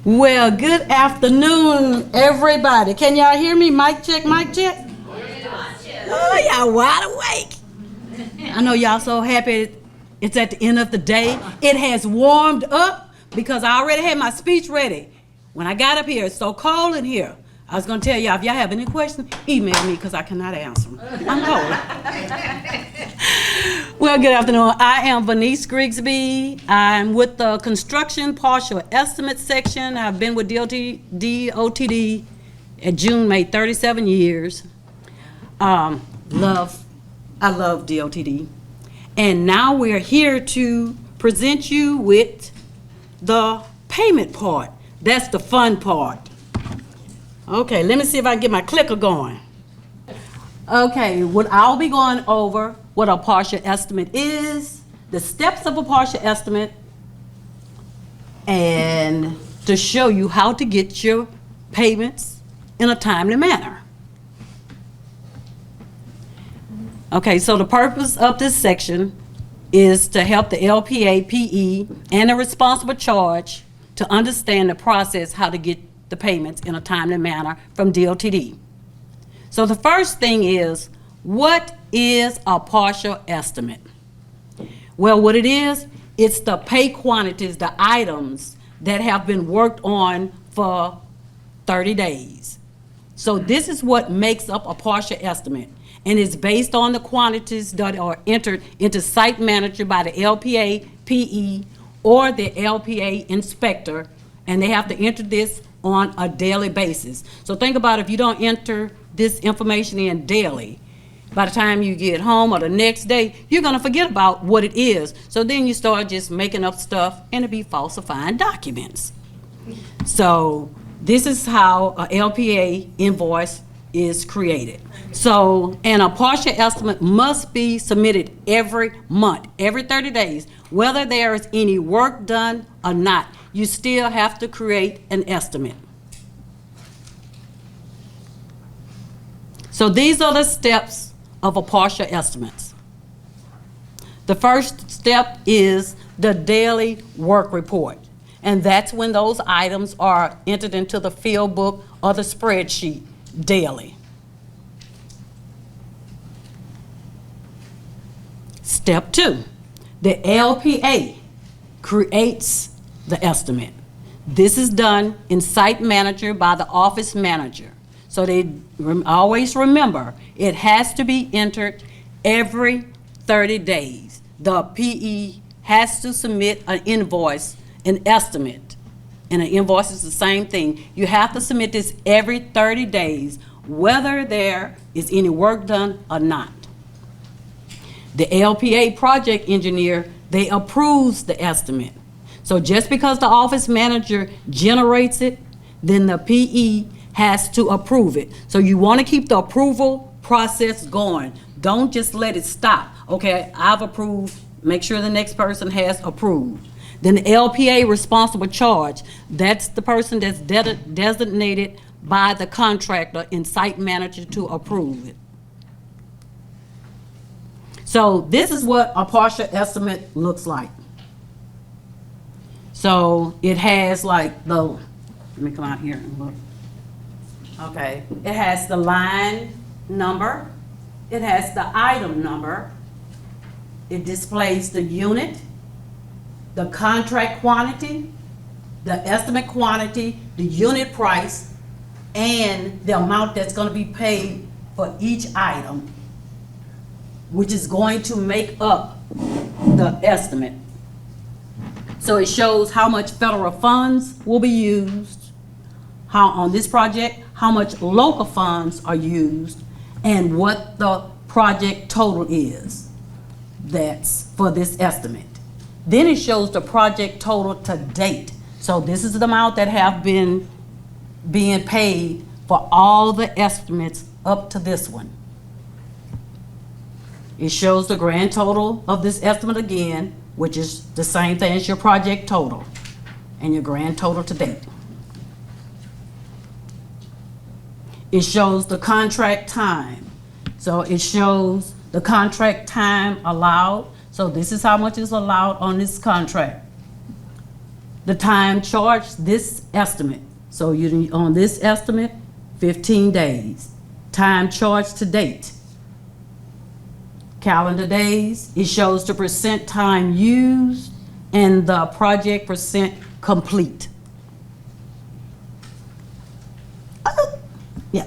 Well, good afternoon, everybody. Can y'all hear me? Mic check, mic check. Oh, y'all wide awake. I know y'all so happy it's at the end of the day. It has warmed up because I already had my speech ready. When I got up here, it's so cold in here. I was going to tell y'all, if y'all have any questions, email me because I cannot answer them. I'm cold. Well, good afternoon. I am Venice Grigsby. I'm with the Construction Partial Estimate section. I've been with DOTD at June made 37 years. I love DOTD. And now we're here to present you with the payment part. That's the fun part. Okay, let me see if I can get my clicker going. Okay, what I'll be going over what a partial estimate is, the steps of a partial estimate, and to show you how to get your payments in a timely manner. Okay, so the purpose of this section is to help the LPA, PE, and the responsible charge to understand the process how to get the payments in a timely manner from DOTD. So the first thing is, what is a partial estimate? Well, what it is, it's the pay quantities, the items that have been worked on for 30 days. So this is what makes up a partial estimate, and it's based on the quantities that are entered into site manager by the LPA, PE, or the LPA inspector, and they have to enter this on a daily basis. So think about if you don't enter this information in daily, by the time you get home or the next day, you're gonna forget about what it is. So then you start just making up stuff and it'll be falsifying documents. So this is how a LPA invoice is created. So, and a partial estimate must be submitted every month, every 30 days, whether there is any work done or not. You still have to create an estimate. So these are the steps of a partial estimate. The first step is the daily work report. And that's when those items are entered into the field book or the spreadsheet daily. Step 2, the LPA creates the estimate. This is done in site manager by the office manager. So they always remember, it has to be entered every 30 days. The PE has to submit an invoice, an estimate, and an invoice is the same thing. You have to submit this every 30 days, whether there is any work done or not. The LPA project engineer, they approves the estimate. So just because the office manager generates it, then the PE has to approve it. So you want to keep the approval process going. Don't just let it stop. Okay, I've approved, make sure the next person has approved. Then the LPA responsible charge, that's the person that's designated by the contractor and site manager to approve it. So this is what a partial estimate looks like. So it has like the, let me come out here and look. Okay, it has the line number, it has the item number, it displays the unit, the contract quantity, the estimate quantity, the unit price, and the amount that's going to be paid for each item, which is going to make up the estimate. So it shows how much federal funds will be used, how on this project, how much local funds are used, and what the project total is that's for this estimate. Then it shows the project total to date. So this is the amount that have been being paid for all the estimates up to this one. It shows the grand total of this estimate again, which is the same thing as your project total and your grand total to date. It shows the contract time. So it shows the contract time allowed. So this is how much is allowed on this contract. the time charged, this estimate. So you, on this estimate, 15 days. Time charged to date. Calendar days, it shows the percent time used and the project percent complete. Yeah.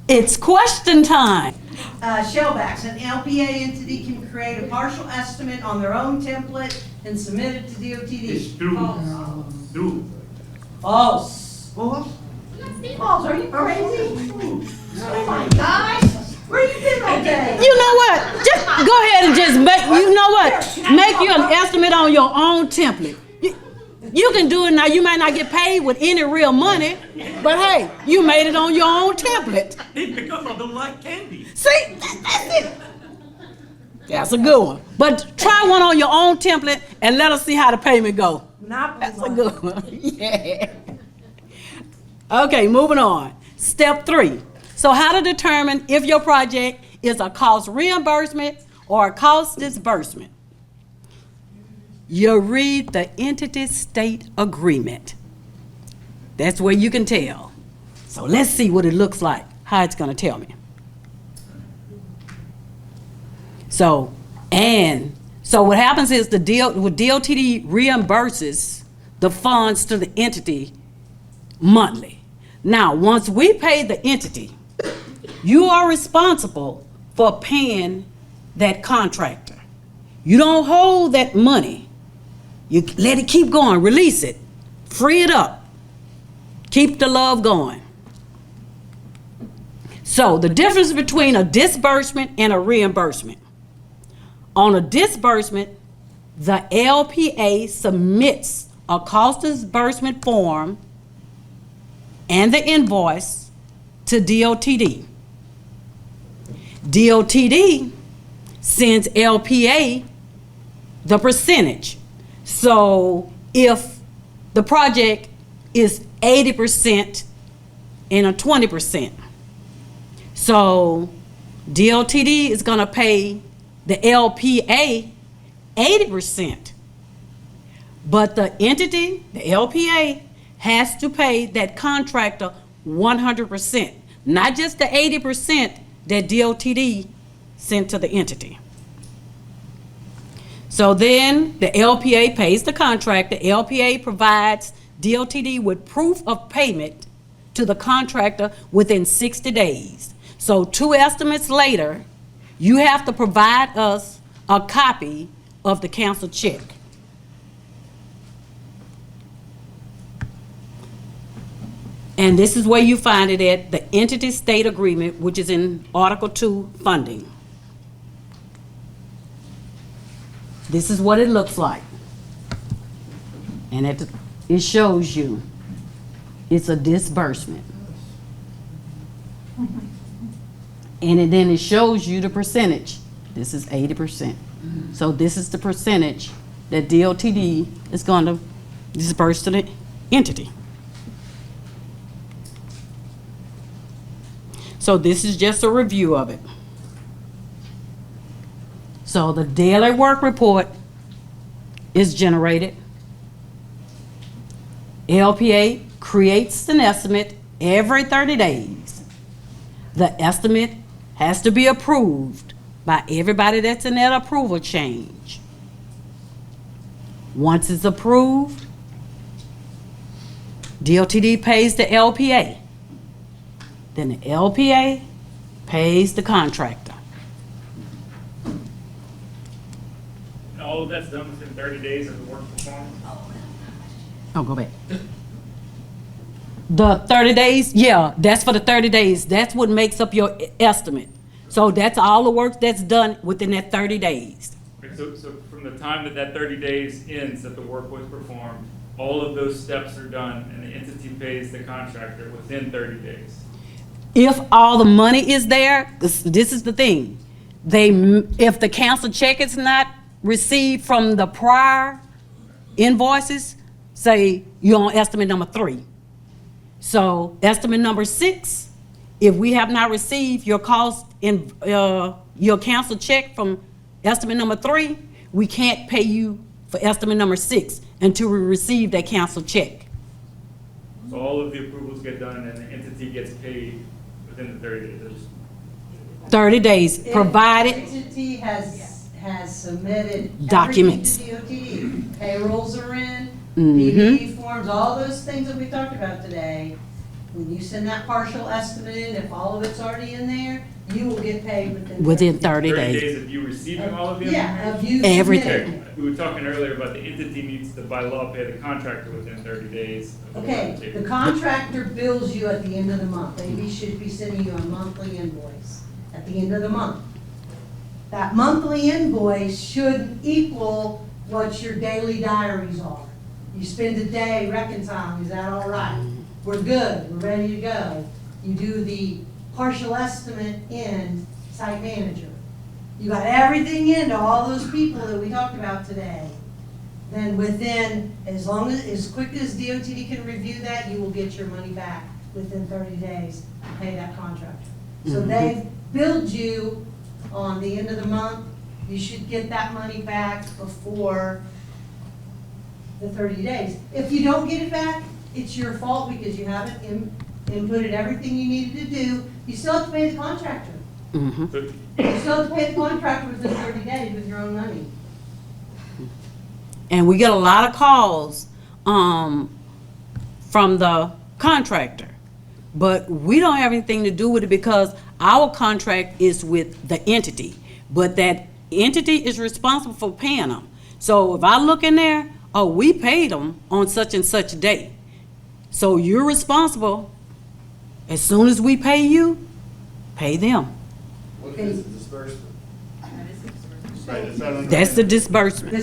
It's question time. Shellbacks, an LPA entity can create a partial estimate on their own template and submit it to DOTD. It's true. True. False. False? False, are you crazy? Oh my gosh, where you been all day? You know what? Just go ahead and just make, you know what? Make you an estimate on your own template. You can do it now. You might not get paid with any real money, but hey, you made it on your own template. Because I don't like candy. See, that's it. That's a good one. But try one on your own template and let us see how the payment go. That's a good one. Yeah. Okay, moving on. Step 3. So how to determine if your project is a cost reimbursement or a cost disbursement. You read the entity state agreement. That's where you can tell. So let's see what it looks like, how it's gonna tell me. So what happens is the DOTD reimburses the funds to the entity monthly. Now, once we pay the entity, you are responsible for paying that contractor. You don't hold that money. You let it keep going, release it, free it up, keep the love going. So the difference between a disbursement and a reimbursement. On a disbursement, the LPA submits a cost disbursement form and the invoice to DOTD. DOTD sends LPA the percentage. So if the project is 80% and a 20%, so DOTD is gonna pay the LPA 80%, but the entity, the LPA, has to pay that contractor 100%, not just the 80% that DOTD sent to the entity. So then the LPA pays the contractor. LPA provides DOTD with proof of payment to the contractor within 60 days. So 2 estimates later, you have to provide us a copy of the canceled check. And this is where you find it at the entity state agreement, which is in Article 2 funding. This is what it looks like. And it shows you it's a disbursement. And then it shows you the percentage. This is 80%. So this is the percentage that DOTD is going to disperse to the entity. So this is just a review of it. So the daily work report is generated. LPA creates an estimate every 30 days. The estimate has to be approved by everybody that's in that approval change. Once it's approved, DOTD pays the LPA. Then the LPA pays the contractor. All of that's done within 30 days of the work performed? Oh, go back. The 30 days, yeah, that's for the 30 days. That's what makes up your estimate. So that's all the work that's done within that 30 days. Okay, so from the time that 30 days ends that the work was performed, all of those steps are done and the entity pays the contractor within 30 days? If all the money is there, this is the thing. If the canceled check is not received from the prior invoices, say you're on estimate number 3. So estimate number 6, if we have not received your cost in your canceled check from estimate number 3, we can't pay you for estimate number 6 until we receive that canceled check. So all of the approvals get done and the entity gets paid within the 30 days. 30 days, provided, Entity has submitted Documents. everything to DOT. Payrolls are in, Mhm. PDD forms, all those things that we talked about today. When you send that partial estimate in, if all of it's already in there, you will get paid within 30 30 days. days of you receiving all of the Yeah, information? of you Everything. submitting Okay, it. we were talking earlier about the entity needs to by law pay the contractor within 30 days. of Okay, the the contractor bills you at the end of the month. They should be sending you a monthly invoice at the end of the month. That monthly invoice should equal what your daily diaries are. You spend a day reconciling, is that all right? We're good, we're ready to go. You do the partial estimate in site manager. You got everything into all those people that we talked about today. Then within, as quick as DOTD can review that, you will get your money back within 30 days to pay that contractor. So they've billed you on the end of the month, you should get that money back before the 30 days. If you don't get it back, it's your fault because you haven't inputted everything you needed to do. You still have to pay the contractor. Mhm. So You still have to pay the contractor within 30 days with your own money. And we get a lot of calls from the contractor. But we don't have anything to do with it because our contract is with the entity. But that entity is responsible for paying them. So if I look in there, oh, we paid them on such and such day. So you're responsible. As soon as we pay you, pay them. What is a disbursement? Right, it's not on That's the disbursement.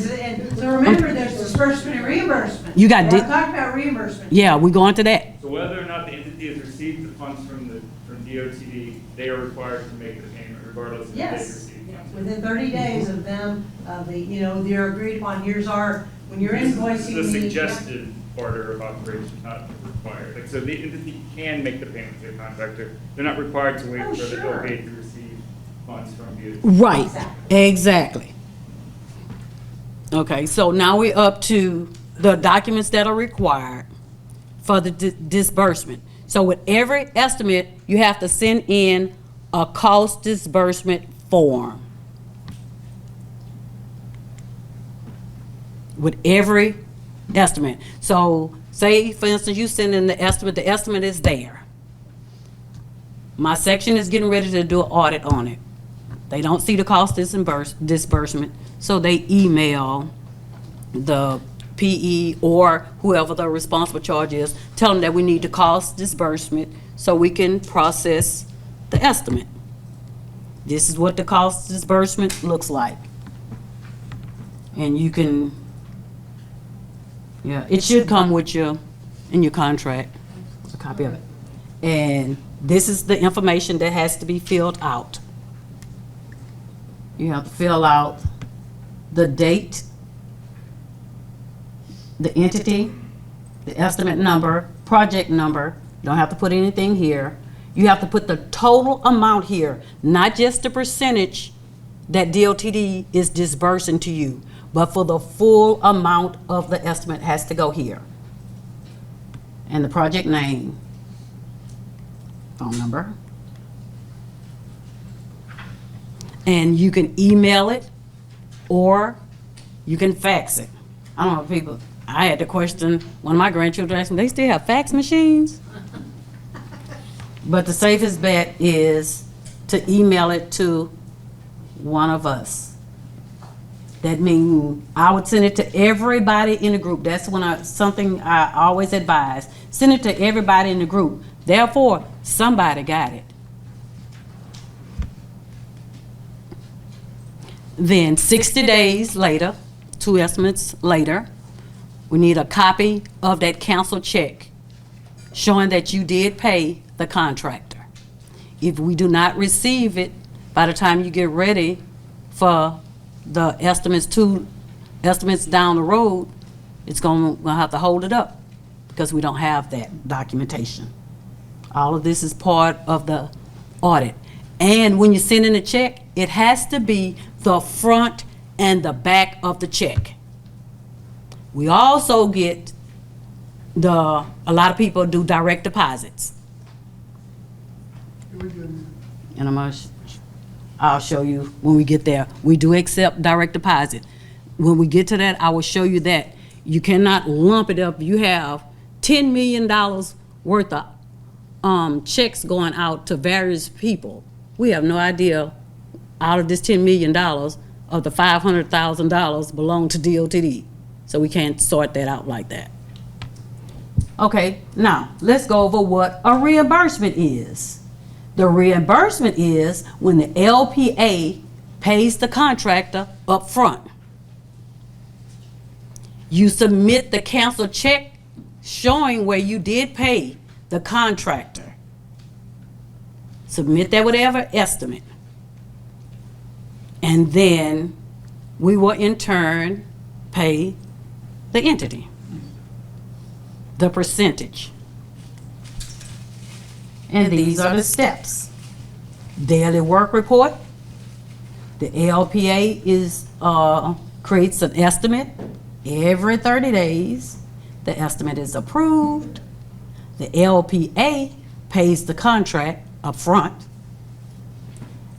So remember, there's disbursement and reimbursement. You got We're talking about reimbursement. Yeah, we're going to that. So whether or not the entity has received the funds from DOTD, they are required to make the payment regardless of if they Yes, received funds. within 30 days of them, they're agreed upon, when you're This invoicing. is the the- suggested order of operation, not required. Like, so the entity can make the payment to the contractor. They're not required to wait Oh, for the sure. LPA to receive funds from DOTD. Right, Exactly. exactly. Okay, so now we're up to the documents that are required for the disbursement. So with every estimate, you have to send in a cost disbursement form. With every estimate. So say, for instance, you send in the estimate is there. My section is getting ready to do an audit on it. They don't see the cost disbursement, so they email the PE or whoever the responsible charge is, tell them that we need the cost disbursement so we can process the estimate. This is what the cost disbursement looks like. And you can, yeah, it should come with you in your contract, a copy of it. And this is the information that has to be filled out. You have to fill out the date, the entity, the estimate number, project number. You don't have to put anything here. You have to put the total amount here, not just the percentage that DOTD is disbursing to you, but for the full amount of the estimate has to go here. And the project name, phone number. And you can email it or you can fax it. I don't know, people, I had to question, one of my grandchildren asked me, they still have fax machines? But the safest bet is to email it to one of us. That means I would send it to everybody in the group. That's something I always advise. Send it to everybody in the group. Therefore, somebody got it. Then 60 days later, 2 estimates later, we need a copy of that canceled check showing that you did pay the contractor. If we do not receive it by the time you get ready for the estimates down the road, we'll have to hold it up because we don't have that documentation. All of this is part of the audit. And when you send in a check, it has to be the front and the back of the check. We also get a lot of people do direct deposits. And I'll show you when we get there. We do accept direct deposit. When we get to that, I will show you that. You cannot lump it up. You have $10 million worth of checks going out to various people. We have no idea out of this $10 million of the $500,000 belong to DOTD. So we can't sort that out like that. Okay, now let's go over what a reimbursement is. The reimbursement is when the LPA pays the contractor up front. You submit the canceled check showing where you did pay the contractor. Submit that whatever estimate. And then we will in turn pay the entity, the percentage. And these are the steps. Daily work report. The LPA creates an estimate every 30 days. The estimate is approved. The LPA pays the contract up front.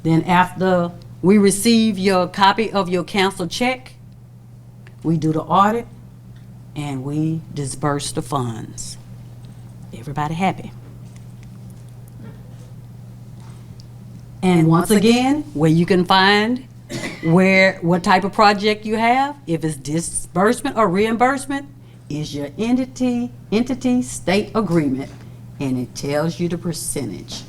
Then after we receive your copy of your canceled check, we do the audit and we disperse the funds. Everybody happy? And once again, where you can find what type of project you have, if it's disbursement or reimbursement, is your entity state agreement, and it tells you the percentage.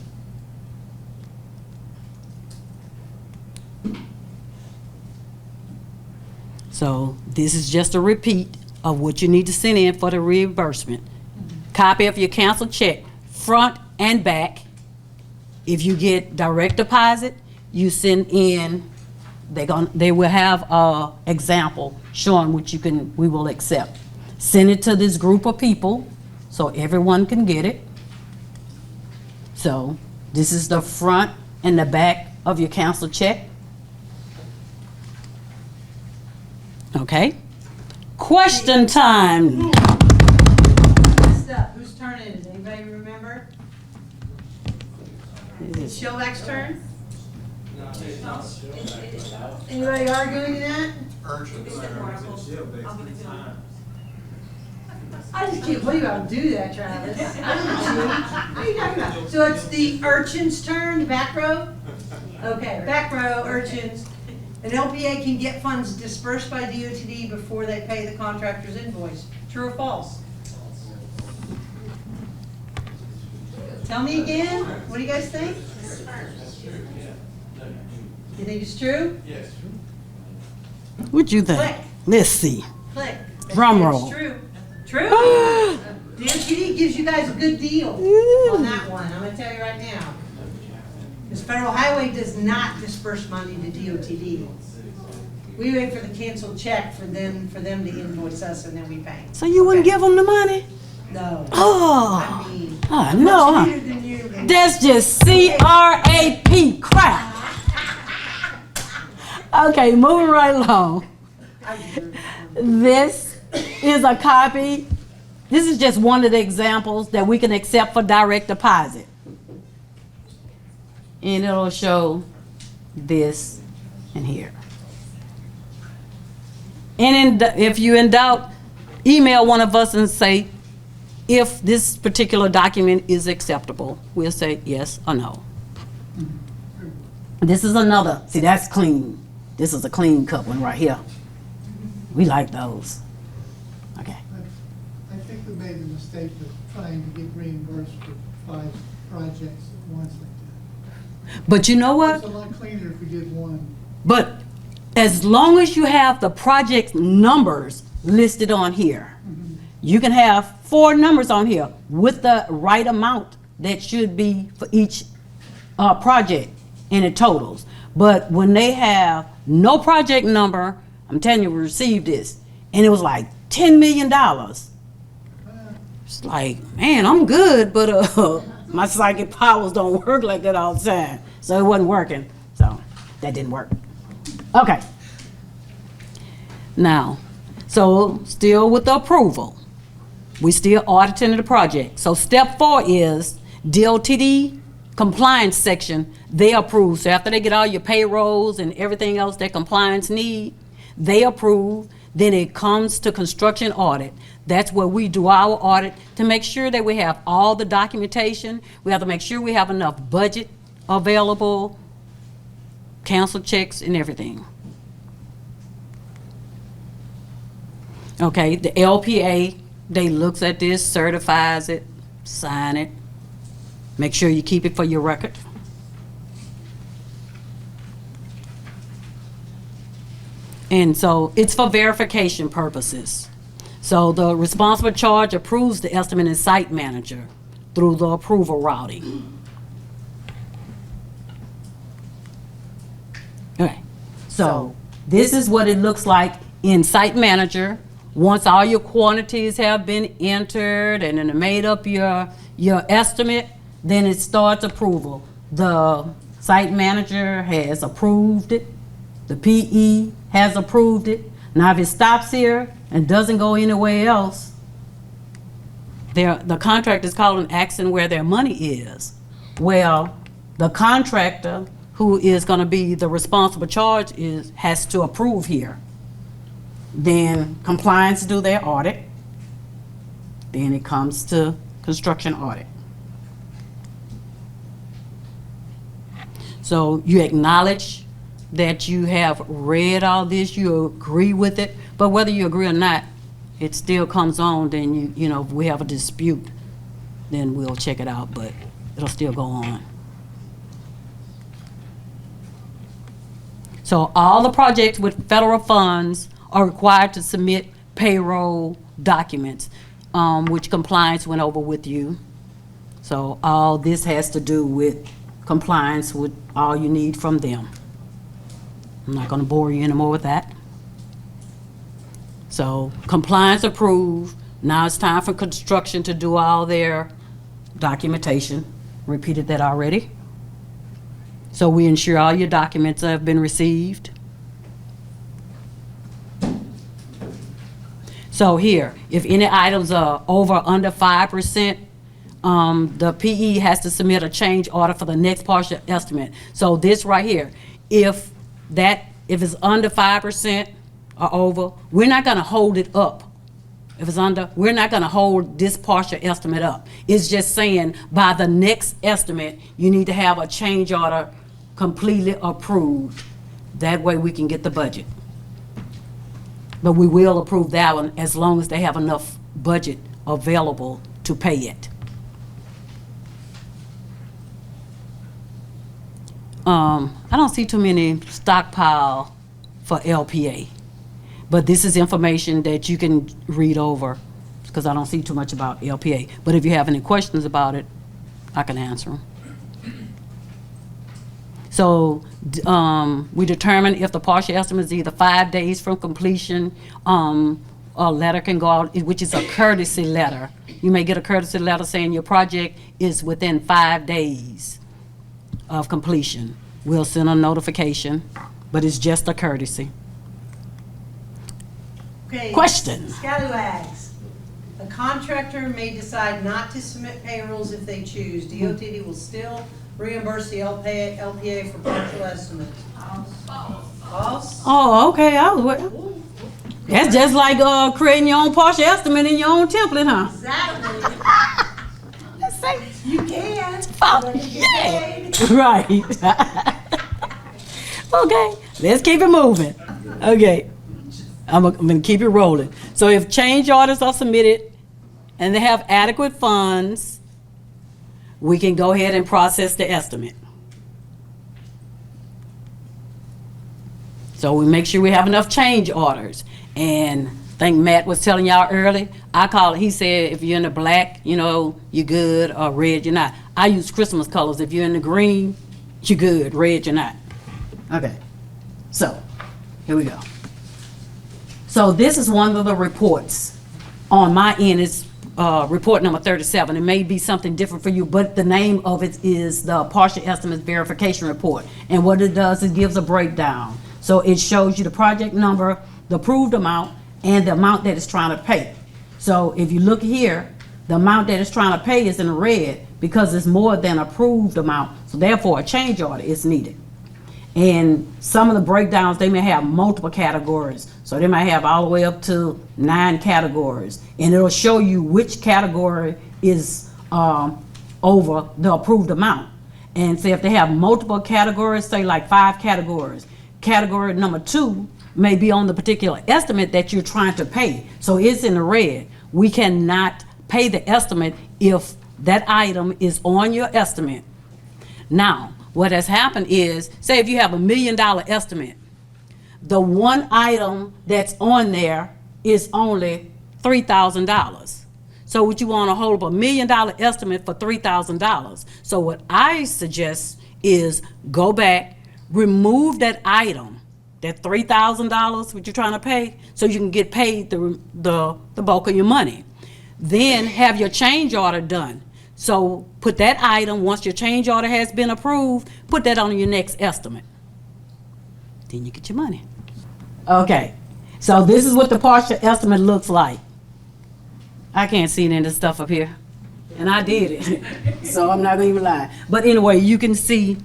So this is just a repeat of what you need to send in for the reimbursement. Copy of your canceled check, front and back. If you get direct deposit, you send in, they will have a example showing what we will accept. Send it to this group of people so everyone can get it. So this is the front and the back of your canceled check. Okay. Question time. Messed up. Whose turn is it? Anybody remember? It's Shelvack's turn? Anybody arguing that? I just can't believe I'll do that, Travis. I don't cheat. What are you talking about? So it's the urchin's turn, the back row? Okay, back row, urchins. An LPA can get funds dispersed by DOTD before they pay the contractor's invoice. True or false? Tell me again. What do you guys think? You think it's true? Yes. What'd you think? Click. Let's see. Click. Drum It's roll. true. True? DOTD gives you guys a good deal on that one. I'm gonna tell you right now. Because Federal Highway does not disperse money to DOTD. We wait for the canceled check for them to invoice us and then we pay. So you wouldn't Okay. give them the money? No. Oh, I mean, no, much huh? better than you. That's just CRAP crap. Okay, moving right along. This is a copy. This is just one of the examples that we can accept for direct deposit. And it'll show this and here. And if you're in doubt, email one of us and say if this particular document is acceptable. We'll say yes or no. This is another. See, that's clean. This is a clean cut one right here. We like those. Okay. I think we made the mistake of trying to get reimbursed for 5 projects at once like that. But you know what? It's a lot cleaner if we did one. But as long as you have the project numbers listed on here, you can have 4 numbers on here with the right amount that should be for each project and it totals. But when they have no project number, I'm telling you, we received this, and it was like $10 million. It's like, man, I'm good, but my psychic powers don't work like that all the time. So it wasn't working. So that didn't work. Okay. Now, So still with the approval, we still auditing the project. So step 4 is DOTD compliance section, they approve. So after they get all your payrolls and everything else that compliance need, they approve. Then it comes to construction audit. That's where we do our audit to make sure that we have all the documentation. We have to make sure we have enough budget available, cancel checks and everything. Okay, the LPA, they looks at this, certifies it, sign it. Make sure you keep it for your record. And so it's for verification purposes. So the responsible charge approves the estimate and site manager through the approval routing. Okay, so this is what it looks like in site manager. Once all your quantities have been entered and then made up your estimate, then it starts approval. The site manager has approved it. The PE has approved it. Now, if it stops here and doesn't go anywhere else, the contractor is calling, asking where their money is. Well, the contractor, who is going to be the responsible charge, has to approve here. Then compliance do their audit. Then it comes to construction audit. So you acknowledge that you have read all this, you agree with it, but whether you agree or not, it still comes on. Then you know, if we have a dispute, then we'll check it out, but it'll still go on. So all the projects with federal funds are required to submit payroll documents, which compliance went over with you. So all this has to do with compliance with all you need from them. I'm not gonna bore you anymore with that. So compliance approved. Now it's time for construction to do all their documentation. Repeated that already. So we ensure all your documents have been received. So here, if any items are over or under 5%, the PE has to submit a change order for the next partial estimate. So this right here, if it's under 5% or over, we're not gonna hold it up. If it's under, we're not gonna hold this partial estimate up. It's just saying by the next estimate, you need to have a change order completely approved. That way we can get the budget. But we will approve that one as long as they have enough budget available to pay it. I don't see too many stockpile for LPA, but this is information that you can read over because I don't see too much about LPA. But if you have any questions about it, I can answer them. So we determine if the partial estimate is either 5 days from completion, a letter can go out, which is a courtesy letter. You may get a courtesy letter saying your project is within 5 days of completion. We'll send a notification, but it's just a courtesy. Okay. Question. Scallywags. A contractor may decide not to submit payrolls if they choose. DOTD will still reimburse the LPA for partial estimates. False? Oh, okay. That's just like creating your own partial estimate in your own template, huh? Exactly. Let's say. You can. Oh, but you get paid. Right. Okay, let's keep it moving. Okay, I'm gonna keep it rolling. So if change orders are submitted and they have adequate funds, we can go ahead and process the estimate. So we make sure we have enough change orders. And I think Matt was telling y'all early, he said if you're in the black, you know, you're good, or red, you're not. I use Christmas colors. If you're in the green, you're good, red, you're not. Okay, so here we go. So this is one of the reports. On my end, it's report number 37. It may be something different for you, but the name of it is the Partial Estimates Verification Report. And what it does, it gives a breakdown. So it shows you the project number, the approved amount, and the amount that it's trying to pay. So if you look here, the amount that it's trying to pay is in red because it's more than approved amount. So therefore, a change order is needed. And some of the breakdowns, they may have multiple categories. So they might have all the way up to 9 categories. And it'll show you which category is over the approved amount. And say if they have multiple categories, say like 5 categories, category number 2 may be on the particular estimate that you're trying to pay. So it's in the red. We cannot pay the estimate if that item is on your estimate. Now, what has happened is, say if you have $1 million estimate, the one item that's on there is only $3,000. So would you want to hold up $1 million estimate for $3,000? So what I suggest is go back, remove that item, that $3,000 what you're trying to pay, so you can get paid the bulk of your money. Then have your change order done. So put that item, once your change order has been approved, put that on your next estimate. Then you get your money. Okay, so this is what the partial estimate looks like. I can't see any of this stuff up here, and I did it, so I'm not gonna even lie. But anyway, you can see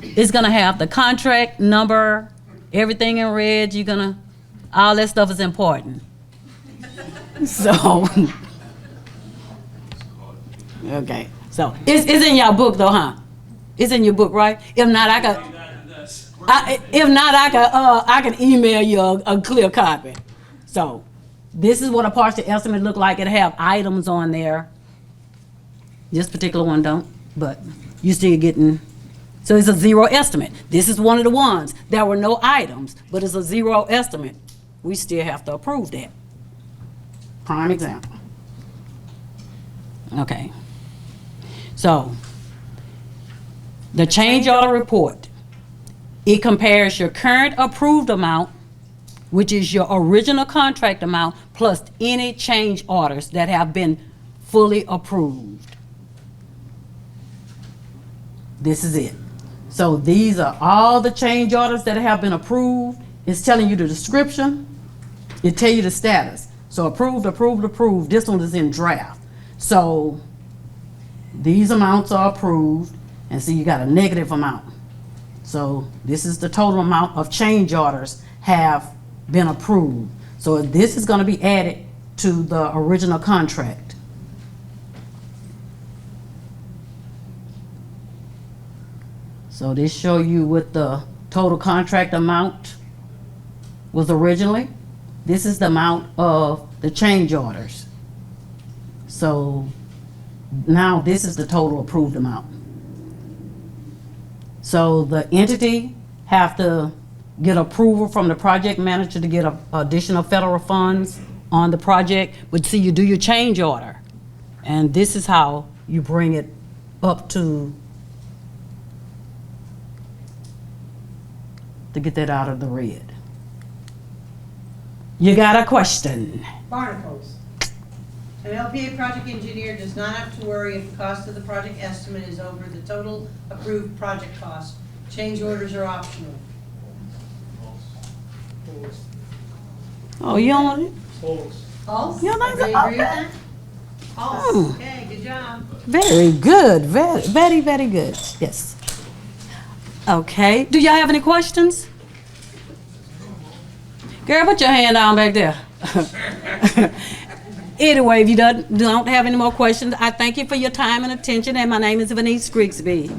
it's gonna have the contract number, everything in red. All that stuff is important. So, okay, so it's in your book though, huh? It's in your book, right? If not, I can email you a clear copy. So, this is what a partial estimate look like. It have items on there. This particular one don't, but you still getting. So it's a zero estimate. This is one of the ones. There were no items, but it's a zero estimate. We still have to approve that. Prime example. Okay. So, the change order report, it compares your current approved amount, which is your original contract amount, plus any change orders that have been fully approved. This is it. So these are all the change orders that have been approved. It's telling you the description. It tell you the status. So approved, approved, approved. This one is in draft. So these amounts are approved, and see you got a negative amount. So this is the total amount of change orders have been approved. So this is going to be added to the original contract. So this show you what the total contract amount was originally. This is the amount of the change orders. So now this is the total approved amount. So the entity have to get approval from the project manager to get additional federal funds on the project. But see, you do your change order, and this is how you bring it up to get that out of the red. You got a question? Barnacles. An LPA project engineer does not have to worry if the cost of the project estimate is over the total approved project cost. Change orders are optional. Oh, you don't want it? False? You don't think so? Everybody agree with Okay. that? False. Okay, good job. Very good. Very, very, very good. Yes. Okay. Do y'all have any questions? Girl, put your hand down back there. Anyway, if you don't have any more questions, I thank you for your time and attention, and my name is Venice Grigsby.